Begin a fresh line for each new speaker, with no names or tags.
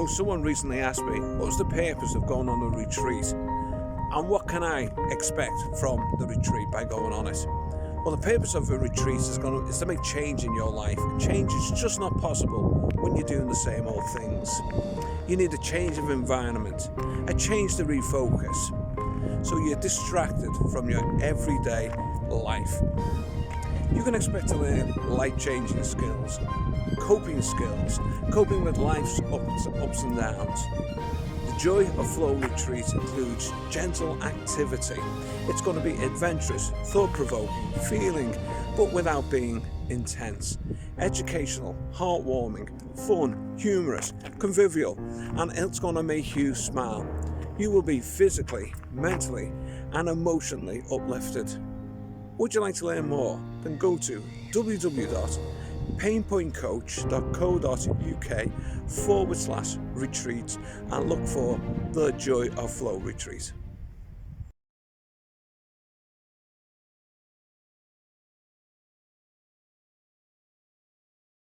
Someone recently asked me, what's the purpose of going on a retreat? And what can I expect from the retreat by going on it? Well, the purpose of a retreat is to make change in your life. And change is just not possible when you're doing the same old things. You need a change of environment, a change to refocus, so you're distracted from your everyday life. You can expect to learn life-changing skills, coping with life's ups and downs. The Joy of Flow retreat includes gentle activity. It's going to be adventurous, thought-provoking, feeling, but without being intense. Educational, heartwarming, fun, humorous, convivial, and it's going to make you smile. You will be physically, mentally, and emotionally uplifted. Would you like to learn more? Then go to www.painpointcoach.co.uk/retreat and look for the Joy of Flow retreat.